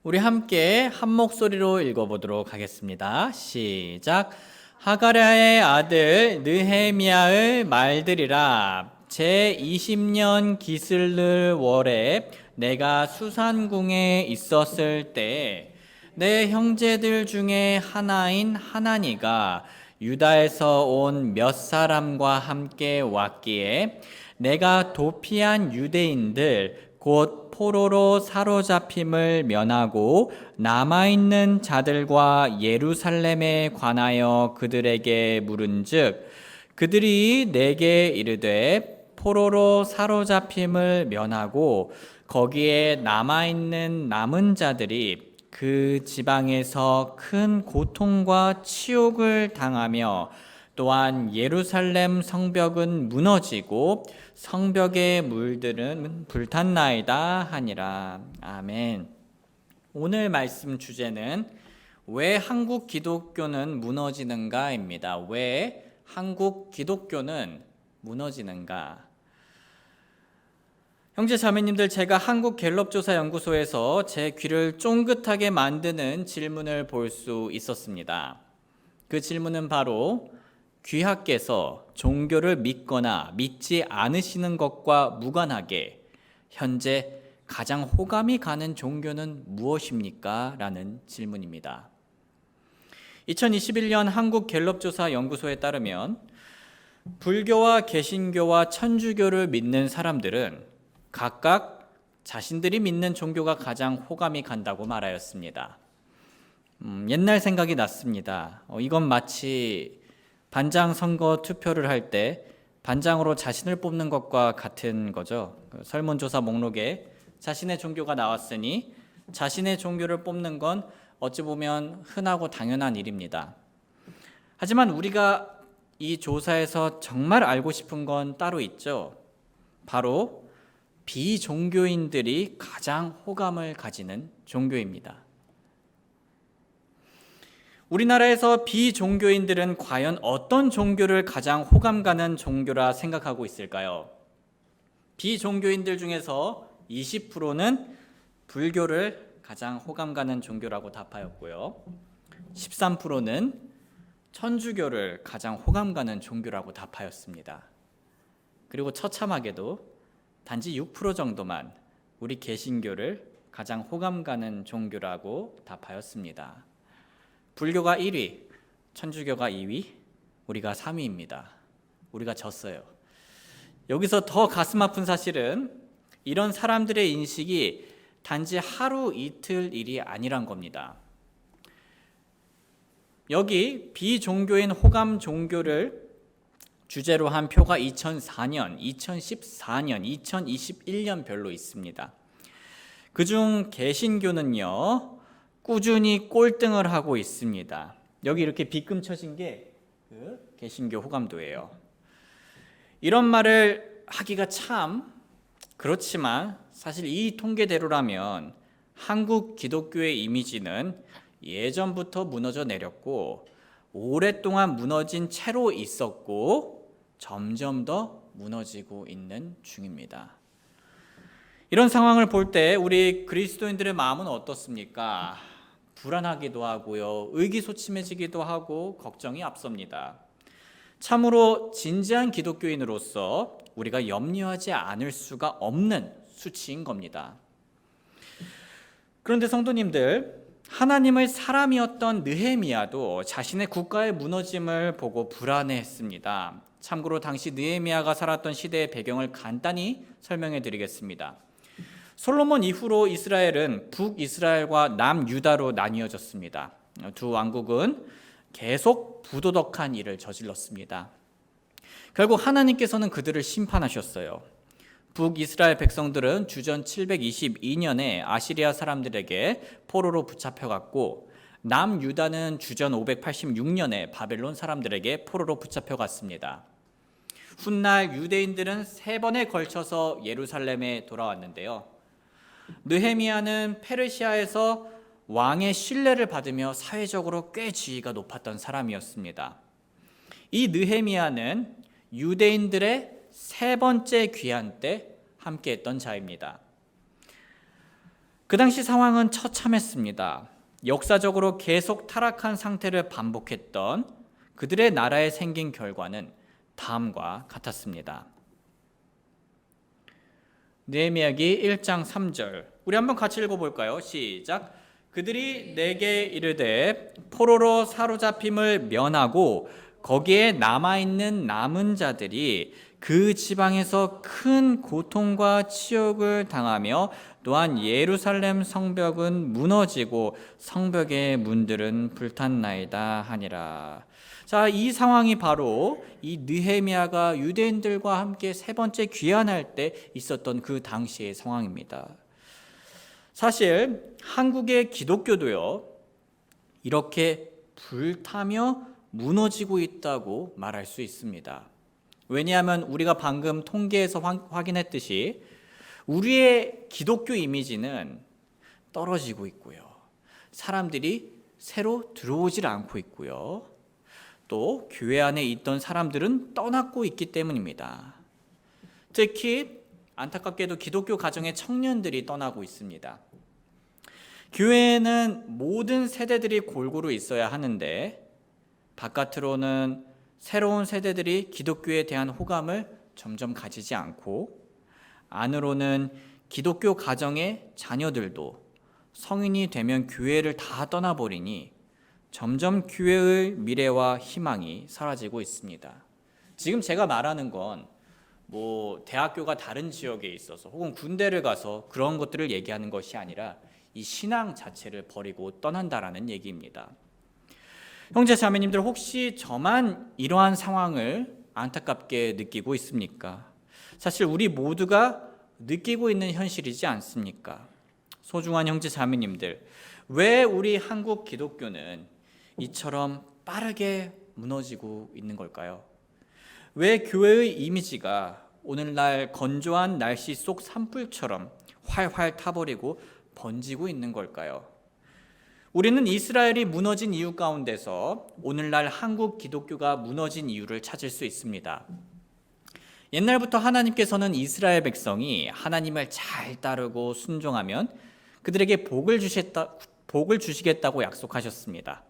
우리 함께 한 목소리로 읽어보도록 하겠습니다. 시작. 하가랴의 아들 느헤미야의 말들이라. 제20년 기슬르 월에 내가 수산궁에 있었을 때 내 형제들 중에 하나인 하나니가 유다에서 온 몇 사람과 함께 왔기에 내가 도피한 유대인들 곧 포로로 사로잡힘을 면하고 남아있는 자들과 예루살렘에 관하여 그들에게 물은즉 그들이 내게 이르되 포로로 사로잡힘을 면하고 거기에 남아있는 남은 자들이 그 지방에서 큰 고통과 치욕을 당하며 또한 예루살렘 성벽은 무너지고 성벽의 물들은 불탔나이다 하니라. 아멘. 오늘 말씀 주제는 왜 한국 기독교는 무너지는가입니다. 왜 한국 기독교는 무너지는가? 형제 자매님들, 제가 한국갤럽조사연구소에서 제 귀를 쫑긋하게 만드는 질문을 볼 수 있었습니다. 그 질문은 바로 귀하께서 종교를 믿거나 믿지 않으시는 것과 무관하게 현재 가장 호감이 가는 종교는 무엇입니까? 라는 질문입니다. 2021년 한국갤럽조사연구소에 따르면 불교와 개신교와 천주교를 믿는 사람들은 각각 자신들이 믿는 종교가 가장 호감이 간다고 말하였습니다. 옛날 생각이 났습니다. 이건 마치 반장 선거 투표를 할 때 반장으로 자신을 뽑는 것과 같은 거죠. 설문조사 목록에 자신의 종교가 나왔으니 자신의 종교를 뽑는 건 어찌 보면 흔하고 당연한 일입니다. 하지만 우리가 이 조사에서 정말 알고 싶은 건 따로 있죠. 바로 비종교인들이 가장 호감을 가지는 종교입니다. 우리나라에서 비종교인들은 과연 어떤 종교를 가장 호감 가는 종교라 생각하고 있을까요? 비종교인들 중에서 20%는 불교를 가장 호감 가는 종교라고 답하였고요. 13%는 천주교를 가장 호감 가는 종교라고 답하였습니다. 그리고 처참하게도 단지 6% 정도만 우리 개신교를 가장 호감 가는 종교라고 답하였습니다. 불교가 1위, 천주교가 2위, 우리가 3위입니다. 우리가 졌어요. 여기서 더 가슴 아픈 사실은 이런 사람들의 인식이 단지 하루 이틀 일이 아니란 겁니다. 여기 비종교인 호감 종교를 주제로 한 표가 2004년, 2014년, 2021년 별로 있습니다. 그중 개신교는요, 꾸준히 꼴등을 하고 있습니다. 여기 이렇게 빗금 쳐진 게 그 개신교 호감도예요. 이런 말을 하기가 참 그렇지만 사실 이 통계대로라면 한국 기독교의 이미지는 예전부터 무너져 내렸고 오랫동안 무너진 채로 있었고 점점 더 무너지고 있는 중입니다. 이런 상황을 볼 때 우리 그리스도인들의 마음은 어떻습니까? 불안하기도 하고요, 의기소침해지기도 하고 걱정이 앞섭니다. 참으로 진지한 기독교인으로서 우리가 염려하지 않을 수가 없는 수치인 겁니다. 그런데 성도님들, 하나님의 사람이었던 느헤미야도 자신의 국가의 무너짐을 보고 불안해했습니다. 참고로 당시 느헤미야가 살았던 시대의 배경을 간단히 설명해 드리겠습니다. 솔로몬 이후로 이스라엘은 북이스라엘과 남유다로 나뉘어졌습니다. 두 왕국은 계속 부도덕한 일을 저질렀습니다. 결국 하나님께서는 그들을 심판하셨어요. 북이스라엘 백성들은 주전 722년에 아시리아 사람들에게 포로로 붙잡혀갔고 남유다는 주전 586년에 바벨론 사람들에게 포로로 붙잡혀갔습니다. 훗날 유대인들은 3번에 걸쳐서 예루살렘에 돌아왔는데요. 느헤미야는 페르시아에서 왕의 신뢰를 받으며 사회적으로 꽤 지위가 높았던 사람이었습니다. 이 느헤미야는 유대인들의 3번째 귀환 때 함께했던 자입니다. 그 당시 상황은 처참했습니다. 역사적으로 계속 타락한 상태를 반복했던 그들의 나라에 생긴 결과는 다음과 같았습니다. 느헤미야기 1장 3절 우리 한번 같이 읽어볼까요? 시작. 그들이 내게 이르되 포로로 사로잡힘을 면하고 거기에 남아있는 남은 자들이 그 지방에서 큰 고통과 치욕을 당하며 또한 예루살렘 성벽은 무너지고 성벽의 문들은 불탔나이다 하니라. 자, 이 상황이 바로 이 느헤미야가 유대인들과 함께 세 번째 귀환할 때 있었던 그 당시의 상황입니다. 사실 한국의 기독교도요, 이렇게 불타며 무너지고 있다고 말할 수 있습니다. 왜냐하면 우리가 방금 통계에서 확인했듯이 우리의 기독교 이미지는 떨어지고 있고요. 사람들이 새로 들어오질 않고 있고요. 또 교회 안에 있던 사람들은 떠났고 있기 때문입니다. 특히 안타깝게도 기독교 가정의 청년들이 떠나고 있습니다. 교회에는 모든 세대들이 골고루 있어야 하는데 바깥으로는 새로운 세대들이 기독교에 대한 호감을 점점 가지지 않고 안으로는 기독교 가정의 자녀들도 성인이 되면 교회를 다 떠나버리니 점점 교회의 미래와 희망이 사라지고 있습니다. 지금 제가 말하는 건 대학교가 다른 지역에 있어서 혹은 군대를 가서 그런 것들을 얘기하는 것이 아니라 이 신앙 자체를 버리고 떠난다라는 얘기입니다. 형제 자매님들, 혹시 저만 이러한 상황을 안타깝게 느끼고 있습니까? 사실 우리 모두가 느끼고 있는 현실이지 않습니까? 소중한 형제 자매님들, 왜 우리 한국 기독교는 이처럼 빠르게 무너지고 있는 걸까요? 왜 교회의 이미지가 오늘날 건조한 날씨 속 산불처럼 활활 타버리고 번지고 있는 걸까요? 우리는 이스라엘이 무너진 이유 가운데서 오늘날 한국 기독교가 무너진 이유를 찾을 수 있습니다. 옛날부터 하나님께서는 이스라엘 백성이 하나님을 잘 따르고 순종하면 그들에게 복을 주시겠다고 약속하셨습니다.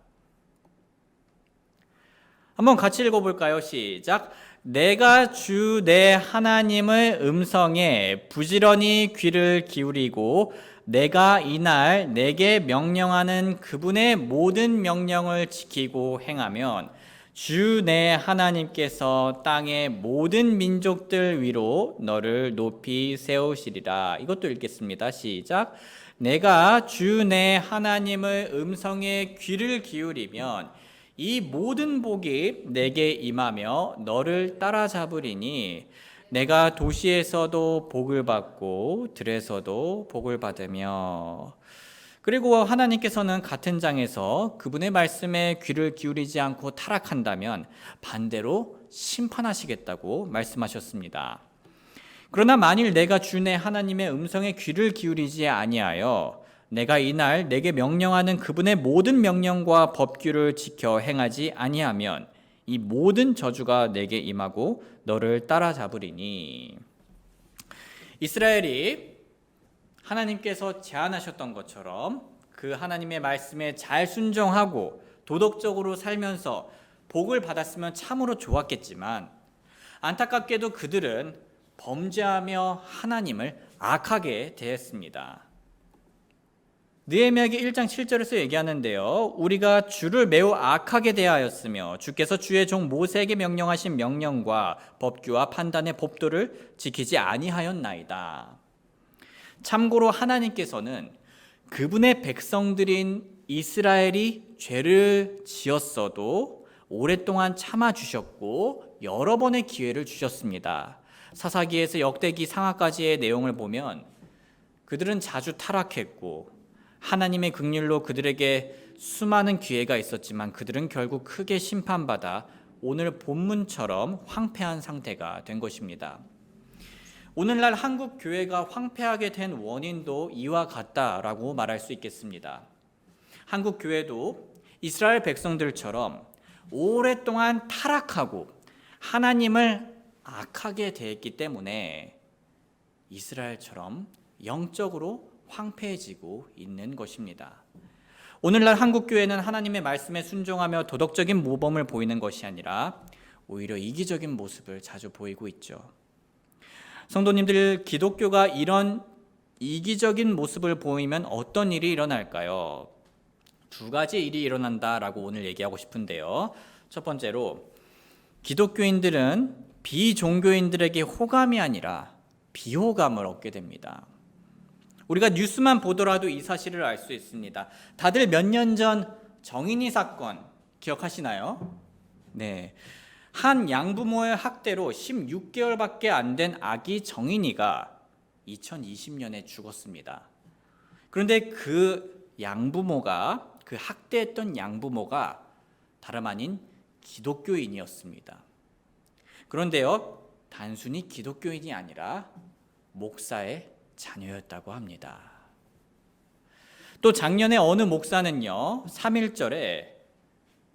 한번 같이 읽어볼까요? 시작. 내가 주 내 하나님의 음성에 부지런히 귀를 기울이고 내가 이날 내게 명령하는 그분의 모든 명령을 지키고 행하면 주 내 하나님께서 땅의 모든 민족들 위로 너를 높이 세우시리라. 이것도 읽겠습니다. 시작. 내가 주 내 하나님의 음성에 귀를 기울이면 이 모든 복이 내게 임하며 너를 따라잡으리니 내가 도시에서도 복을 받고 들에서도 복을 받으며. 그리고 하나님께서는 같은 장에서 그분의 말씀에 귀를 기울이지 않고 타락한다면 반대로 심판하시겠다고 말씀하셨습니다. 그러나 만일 내가 주 내 하나님의 음성에 귀를 기울이지 아니하여 내가 이날 내게 명령하는 그분의 모든 명령과 법규를 지켜 행하지 아니하면 이 모든 저주가 내게 임하고 너를 따라잡으리니. 이스라엘이 하나님께서 제안하셨던 것처럼 그 하나님의 말씀에 잘 순종하고 도덕적으로 살면서 복을 받았으면 참으로 좋았겠지만 안타깝게도 그들은 범죄하며 하나님을 악하게 대했습니다. 느헤미야기 1장 7절에서 얘기하는데요. 우리가 주를 매우 악하게 대하였으며 주께서 주의 종 모세에게 명령하신 명령과 법규와 판단의 법도를 지키지 아니하였나이다. 참고로 하나님께서는 그분의 백성들인 이스라엘이 죄를 지었어도 오랫동안 참아주셨고 여러 번의 기회를 주셨습니다. 사사기에서 역대기 상하까지의 내용을 보면 그들은 자주 타락했고 하나님의 긍휼로 그들에게 수많은 기회가 있었지만 그들은 결국 크게 심판받아 오늘 본문처럼 황폐한 상태가 된 것입니다. 오늘날 한국 교회가 황폐하게 된 원인도 이와 같다라고 말할 수 있겠습니다. 한국 교회도 이스라엘 백성들처럼 오랫동안 타락하고 하나님을 악하게 대했기 때문에 이스라엘처럼 영적으로 황폐해지고 있는 것입니다. 오늘날 한국교회는 하나님의 말씀에 순종하며 도덕적인 모범을 보이는 것이 아니라 오히려 이기적인 모습을 자주 보이고 있죠. 성도님들, 기독교가 이런 이기적인 모습을 보이면 어떤 일이 일어날까요? 두 가지 일이 일어난다라고 오늘 얘기하고 싶은데요. 첫 번째로, 기독교인들은 비종교인들에게 호감이 아니라 비호감을 얻게 됩니다. 우리가 뉴스만 보더라도 이 사실을 알 수 있습니다. 다들 몇 년 전 정인이 사건 기억하시나요? 네. 한 양부모의 학대로 16개월밖에 안 된 아기 정인이가 2020년에 죽었습니다. 그런데 그 양부모가, 그 학대했던 양부모가 다름 아닌 기독교인이었습니다. 그런데요, 단순히 기독교인이 아니라 목사의 자녀였다고 합니다. 또 작년에 어느 목사는요, 3.1절에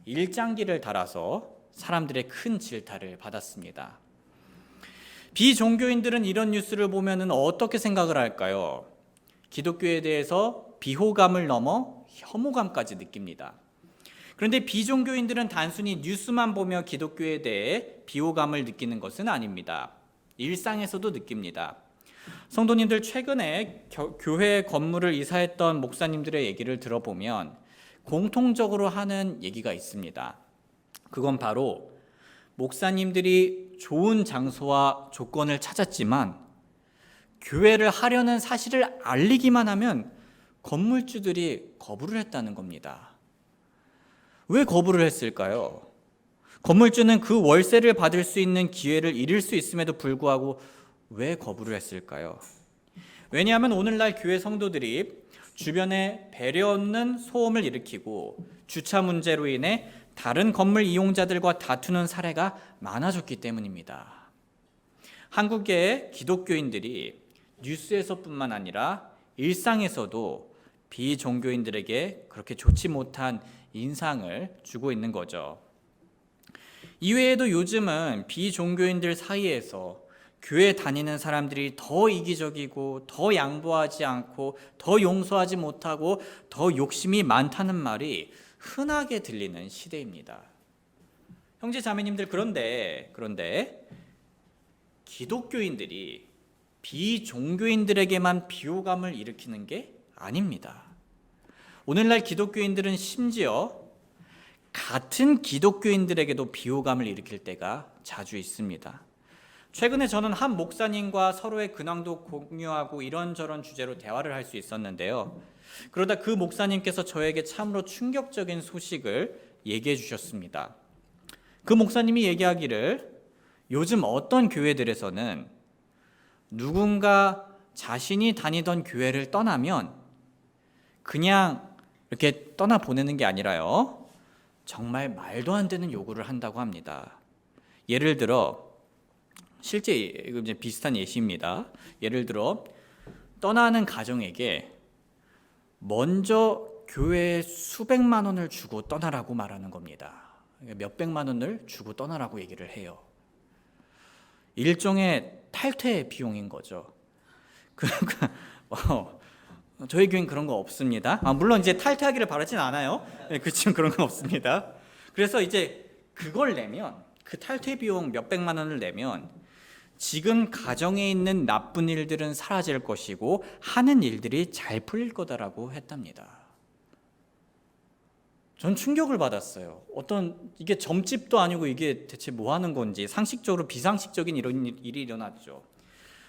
일장기를 달아서 사람들의 큰 질타를 받았습니다. 비종교인들은 이런 뉴스를 보면 어떻게 생각을 할까요? 기독교에 대해서 비호감을 넘어 혐오감까지 느낍니다. 그런데 비종교인들은 단순히 뉴스만 보며 기독교에 대해 비호감을 느끼는 것은 아닙니다. 일상에서도 느낍니다. 성도님들, 최근에 교회 건물을 이사했던 목사님들의 얘기를 들어보면 공통적으로 하는 얘기가 있습니다. 그건 바로 목사님들이 좋은 장소와 조건을 찾았지만 교회를 하려는 사실을 알리기만 하면 건물주들이 거부를 했다는 겁니다. 왜 거부를 했을까요? 건물주는 그 월세를 받을 수 있는 기회를 잃을 수 있음에도 불구하고 왜 거부를 했을까요? 왜냐하면 오늘날 교회 성도들이 주변에 배려 없는 소음을 일으키고 주차 문제로 인해 다른 건물 이용자들과 다투는 사례가 많아졌기 때문입니다. 한국의 기독교인들이 뉴스에서뿐만 아니라 일상에서도 비종교인들에게 그렇게 좋지 못한 인상을 주고 있는 거죠. 이외에도 요즘은 비종교인들 사이에서 교회 다니는 사람들이 더 이기적이고 더 양보하지 않고 더 용서하지 못하고 더 욕심이 많다는 말이 흔하게 들리는 시대입니다. 형제 자매님들, 그런데 기독교인들이 비종교인들에게만 비호감을 일으키는 게 아닙니다. 오늘날 기독교인들은 심지어 같은 기독교인들에게도 비호감을 일으킬 때가 자주 있습니다. 최근에 저는 한 목사님과 서로의 근황도 공유하고 이런저런 주제로 대화를 할 수 있었는데요. 그러다 그 목사님께서 저에게 참으로 충격적인 소식을 얘기해 주셨습니다. 그 목사님이 얘기하기를 요즘 어떤 교회들에서는 누군가 자신이 다니던 교회를 떠나면 그냥 이렇게 떠나보내는 게 아니라요, 정말 말도 안 되는 요구를 한다고 합니다. 예를 들어, 실제 이제 비슷한 예시입니다. 예를 들어 떠나는 가정에게 먼저 교회에 수백만 원을 주고 떠나라고 말하는 겁니다. 몇백만 원을 주고 떠나라고 얘기를 해요. 일종의 탈퇴 비용인 거죠. 그러니까 저희 교회는 그런 거 없습니다. 물론 이제 탈퇴하기를 바라진 않아요. 지금 그런 거 없습니다. 그래서 이제 그걸 내면, 그 탈퇴 비용 몇백만 원을 내면 지금 가정에 있는 나쁜 일들은 사라질 것이고 하는 일들이 잘 풀릴 거다라고 했답니다. 전 충격을 받았어요. 이게 점집도 아니고 이게 대체 뭐 하는 건지, 상식적으로 비상식적인 이런 일이 일어났죠.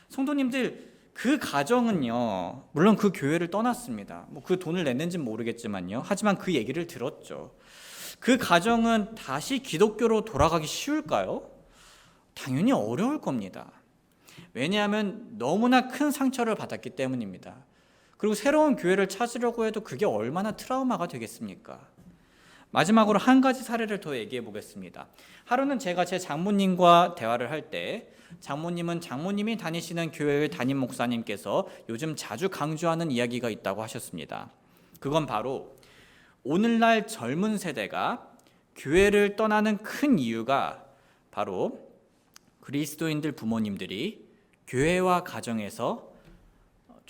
성도님들, 그 가정은요, 물론 그 교회를 떠났습니다. 그 돈을 냈는지는 모르겠지만요. 하지만 그 얘기를 들었죠. 그 가정은 다시 기독교로 돌아가기 쉬울까요? 당연히 어려울 겁니다. 왜냐하면 너무나 큰 상처를 받았기 때문입니다. 그리고 새로운 교회를 찾으려고 해도 그게 얼마나 트라우마가 되겠습니까? 마지막으로 한 가지 사례를 더 얘기해 보겠습니다. 하루는 제가 제 장모님과 대화를 할 때 장모님이 다니시는 교회의 담임 목사님께서 요즘 자주 강조하는 이야기가 있다고 하셨습니다. 그건 바로 오늘날 젊은 세대가 교회를 떠나는 큰 이유가 바로 그리스도인들 부모님들이 교회와 가정에서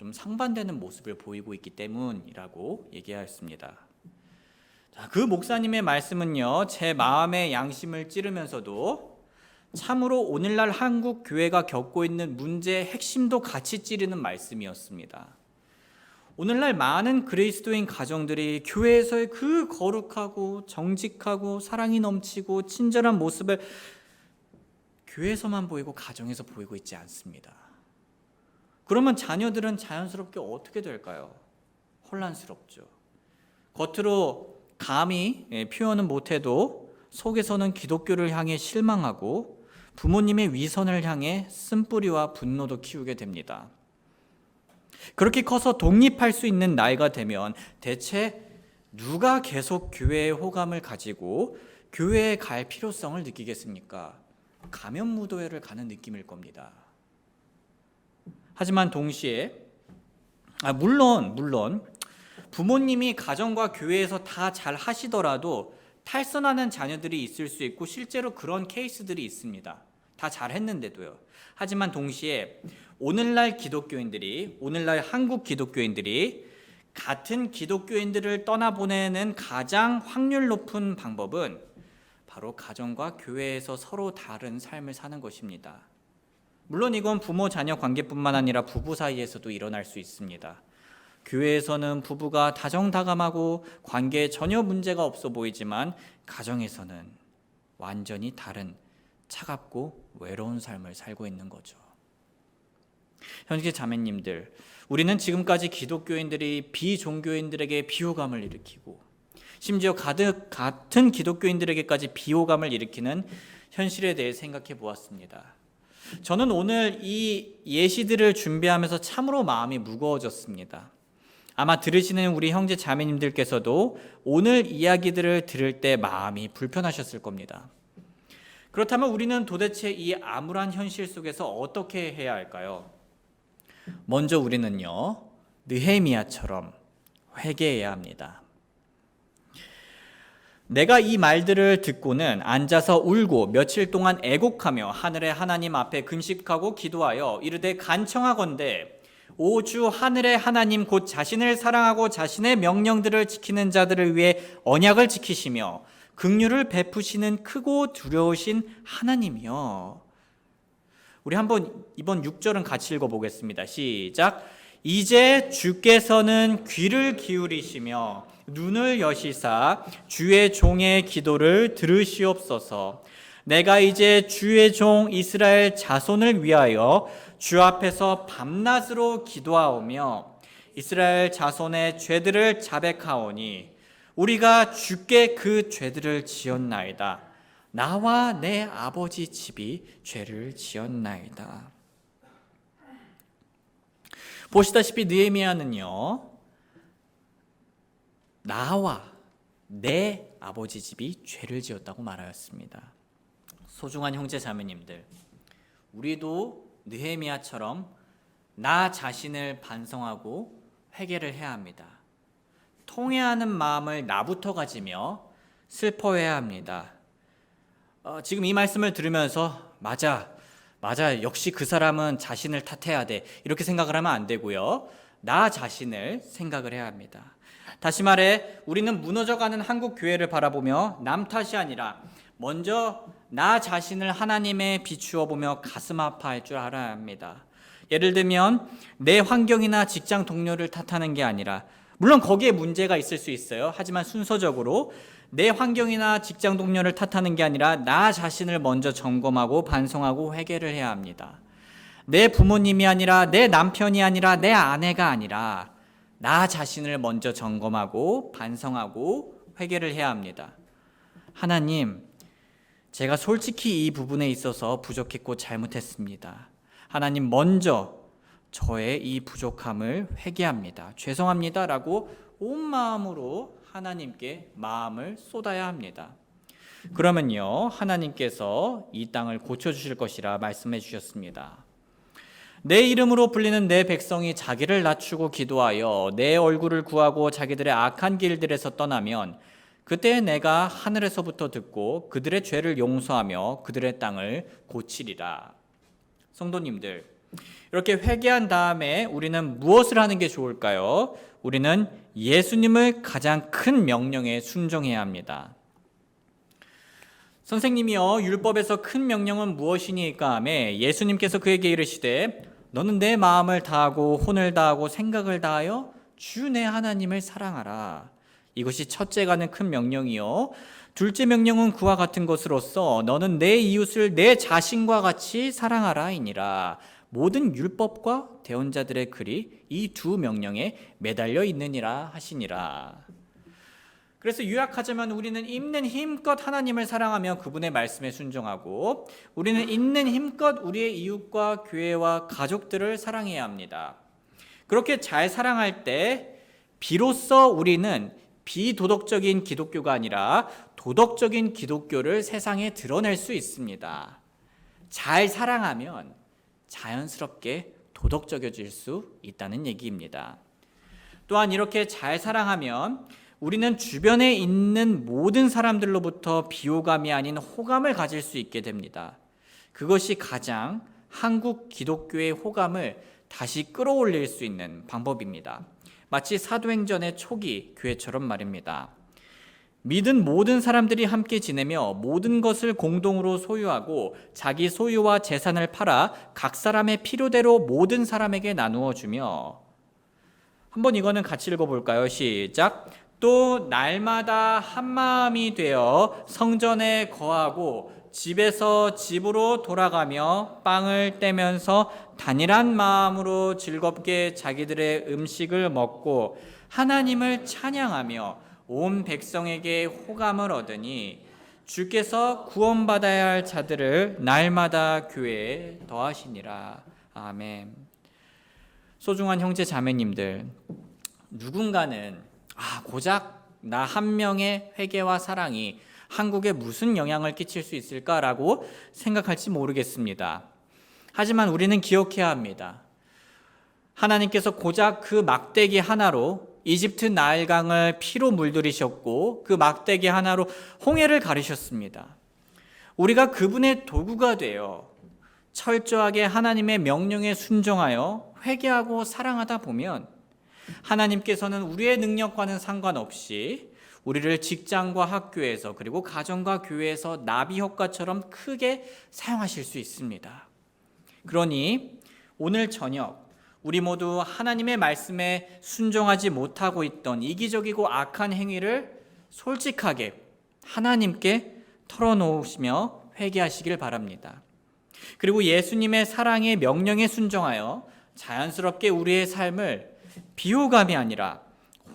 좀 상반되는 모습을 보이고 있기 때문이라고 얘기하였습니다. 자, 그 목사님의 말씀은요, 제 마음의 양심을 찌르면서도 참으로 오늘날 한국 교회가 겪고 있는 문제의 핵심도 같이 찌르는 말씀이었습니다. 오늘날 많은 그리스도인 가정들이 교회에서의 그 거룩하고 정직하고 사랑이 넘치고 친절한 모습을 교회에서만 보이고 가정에서 보이고 있지 않습니다. 그러면 자녀들은 자연스럽게 어떻게 될까요? 혼란스럽죠. 겉으로 감히 표현은 못해도 속에서는 기독교를 향해 실망하고 부모님의 위선을 향해 쓴뿌리와 분노도 키우게 됩니다. 그렇게 커서 독립할 수 있는 나이가 되면 대체 누가 계속 교회의 호감을 가지고 교회에 갈 필요성을 느끼겠습니까? 가면무도회를 가는 느낌일 겁니다. 하지만 동시에 물론 부모님이 가정과 교회에서 다 잘 하시더라도 탈선하는 자녀들이 있을 수 있고 실제로 그런 케이스들이 있습니다. 다 잘했는데도요. 하지만 동시에 오늘날 한국 기독교인들이 같은 기독교인들을 떠나보내는 가장 확률 높은 방법은 바로 가정과 교회에서 서로 다른 삶을 사는 것입니다. 물론 이건 부모 자녀 관계뿐만 아니라 부부 사이에서도 일어날 수 있습니다. 교회에서는 부부가 다정다감하고 관계에 전혀 문제가 없어 보이지만 가정에서는 완전히 다른 차갑고 외로운 삶을 살고 있는 거죠. 형제 자매님들, 우리는 지금까지 기독교인들이 비종교인들에게 비호감을 일으키고 심지어 같은 기독교인들에게까지 비호감을 일으키는 현실에 대해 생각해 보았습니다. 저는 오늘 이 예시들을 준비하면서 참으로 마음이 무거워졌습니다. 아마 들으시는 우리 형제 자매님들께서도 오늘 이야기들을 들을 때 마음이 불편하셨을 겁니다. 그렇다면 우리는 도대체 이 암울한 현실 속에서 어떻게 해야 할까요? 먼저 우리는요, 느헤미야처럼 회개해야 합니다. 내가 이 말들을 듣고는 앉아서 울고 며칠 동안 애곡하며 하늘의 하나님 앞에 금식하고 기도하여 이르되 간청하건대 오 주 하늘의 하나님 곧 자신을 사랑하고 자신의 명령들을 지키는 자들을 위해 언약을 지키시며 긍휼을 베푸시는 크고 두려우신 하나님이여. 우리 한번 이번 6절은 같이 읽어보겠습니다. 시작. 이제 주께서는 귀를 기울이시며 눈을 여시사 주의 종의 기도를 들으시옵소서. 내가 이제 주의 종 이스라엘 자손을 위하여 주 앞에서 밤낮으로 기도하오며 이스라엘 자손의 죄들을 자백하오니 우리가 주께 그 죄들을 지었나이다. 나와 내 아버지 집이 죄를 지었나이다. 보시다시피 느헤미야는요, 나와 내 아버지 집이 죄를 지었다고 말하였습니다. 소중한 형제 자매님들, 우리도 느헤미야처럼 나 자신을 반성하고 회개를 해야 합니다. 통회하는 마음을 나부터 가지며 슬퍼해야 합니다. 지금 이 말씀을 들으면서 맞아 역시 그 사람은 자신을 탓해야 돼 이렇게 생각을 하면 안 되고요, 나 자신을 생각을 해야 합니다. 다시 말해 우리는 무너져가는 한국 교회를 바라보며 남 탓이 아니라 먼저 나 자신을 하나님에 비추어 보며 가슴 아파할 줄 알아야 합니다. 예를 들면 내 환경이나 직장 동료를 탓하는 게 아니라, 물론 거기에 문제가 있을 수 있어요. 하지만 순서적으로 내 환경이나 직장 동료를 탓하는 게 아니라 나 자신을 먼저 점검하고 반성하고 회개를 해야 합니다. 내 부모님이 아니라 내 남편이 아니라 내 아내가 아니라 나 자신을 먼저 점검하고 반성하고 회개를 해야 합니다. 하나님, 제가 솔직히 이 부분에 있어서 부족했고 잘못했습니다. 하나님, 먼저 저의 이 부족함을 회개합니다. 죄송합니다 라고 온 마음으로 하나님께 마음을 쏟아야 합니다. 그러면요, 하나님께서 이 땅을 고쳐주실 것이라 말씀해 주셨습니다. 내 이름으로 불리는 내 백성이 자기를 낮추고 기도하여 내 얼굴을 구하고 자기들의 악한 길들에서 떠나면 그때 내가 하늘에서부터 듣고 그들의 죄를 용서하며 그들의 땅을 고치리라. 성도님들, 이렇게 회개한 다음에 우리는 무엇을 하는 게 좋을까요? 우리는 예수님을 가장 큰 명령에 순종해야 합니다. 선생님이여, 율법에서 큰 명령은 무엇이니까 하매 예수님께서 그에게 이르시되 너는 내 마음을 다하고 혼을 다하고 생각을 다하여 주 내 하나님을 사랑하라. 이것이 첫째가는 큰 명령이요, 둘째 명령은 그와 같은 것으로서 너는 내 이웃을 내 자신과 같이 사랑하라이니라. 모든 율법과 대언자들의 글이 이 두 명령에 매달려 있느니라 하시니라. 그래서 요약하자면 우리는 있는 힘껏 하나님을 사랑하며 그분의 말씀에 순종하고, 우리는 있는 힘껏 우리의 이웃과 교회와 가족들을 사랑해야 합니다. 그렇게 잘 사랑할 때 비로소 우리는 비도덕적인 기독교가 아니라 도덕적인 기독교를 세상에 드러낼 수 있습니다. 잘 사랑하면 자연스럽게 도덕적이어질 수 있다는 얘기입니다. 또한 이렇게 잘 사랑하면 우리는 주변에 있는 모든 사람들로부터 비호감이 아닌 호감을 가질 수 있게 됩니다. 그것이 가장 한국 기독교의 호감을 다시 끌어올릴 수 있는 방법입니다. 마치 사도행전의 초기 교회처럼 말입니다. 믿은 모든 사람들이 함께 지내며 모든 것을 공동으로 소유하고 자기 소유와 재산을 팔아 각 사람의 필요대로 모든 사람에게 나누어 주며, 한번 이거는 같이 읽어볼까요? 시작. 또 날마다 한마음이 되어 성전에 거하고 집에서 집으로 돌아가며 빵을 떼면서 단일한 마음으로 즐겁게 자기들의 음식을 먹고 하나님을 찬양하며 온 백성에게 호감을 얻으니 주께서 구원받아야 할 자들을 날마다 교회에 더하시니라. 아멘. 소중한 형제 자매님들, 누군가는 고작 나 한 명의 회개와 사랑이 한국에 무슨 영향을 끼칠 수 있을까라고 생각할지 모르겠습니다. 하지만 우리는 기억해야 합니다. 하나님께서 고작 그 막대기 하나로 이집트 나일강을 피로 물들이셨고 그 막대기 하나로 홍해를 가르셨습니다. 우리가 그분의 도구가 되어 철저하게 하나님의 명령에 순종하여 회개하고 사랑하다 보면 하나님께서는 우리의 능력과는 상관없이 우리를 직장과 학교에서 그리고 가정과 교회에서 나비 효과처럼 크게 사용하실 수 있습니다. 그러니 오늘 저녁 우리 모두 하나님의 말씀에 순종하지 못하고 있던 이기적이고 악한 행위를 솔직하게 하나님께 털어놓으시며 회개하시길 바랍니다. 그리고 예수님의 사랑의 명령에 순종하여 자연스럽게 우리의 삶을 비호감이 아니라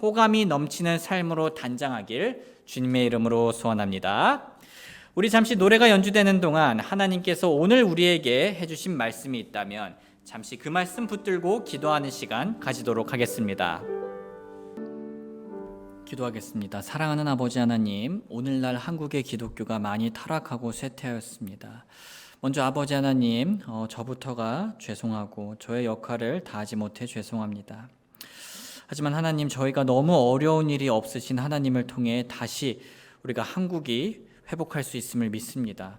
호감이 넘치는 삶으로 단장하길 주님의 이름으로 소원합니다. 우리 잠시 노래가 연주되는 동안 하나님께서 오늘 우리에게 해주신 말씀이 있다면 잠시 그 말씀 붙들고 기도하는 시간 가지도록 하겠습니다. 기도하겠습니다. 사랑하는 아버지 하나님, 오늘날 한국의 기독교가 많이 타락하고 쇠퇴하였습니다. 먼저 아버지 하나님, 저부터가 죄송하고 저의 역할을 다하지 못해 죄송합니다. 하지만 하나님, 저희가 너무 어려운 일이 없으신 하나님을 통해 다시 우리가 한국이 회복할 수 있음을 믿습니다.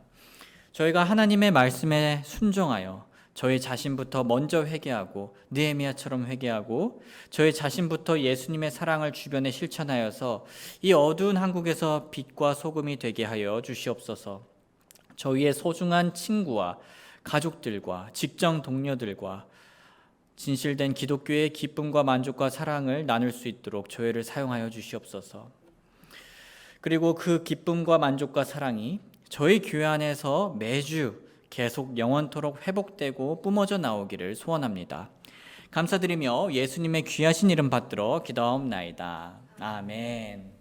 저희가 하나님의 말씀에 순종하여 저희 자신부터 먼저 회개하고 느헤미야처럼 회개하고 저희 자신부터 예수님의 사랑을 주변에 실천하여서 이 어두운 한국에서 빛과 소금이 되게 하여 주시옵소서. 저희의 소중한 친구와 가족들과 직장 동료들과 진실된 기독교의 기쁨과 만족과 사랑을 나눌 수 있도록 저희를 사용하여 주시옵소서. 그리고 그 기쁨과 만족과 사랑이 저희 교회 안에서 매주 계속 영원토록 회복되고 뿜어져 나오기를 소원합니다. 감사드리며 예수님의 귀하신 이름 받들어 기도하옵나이다. 아멘.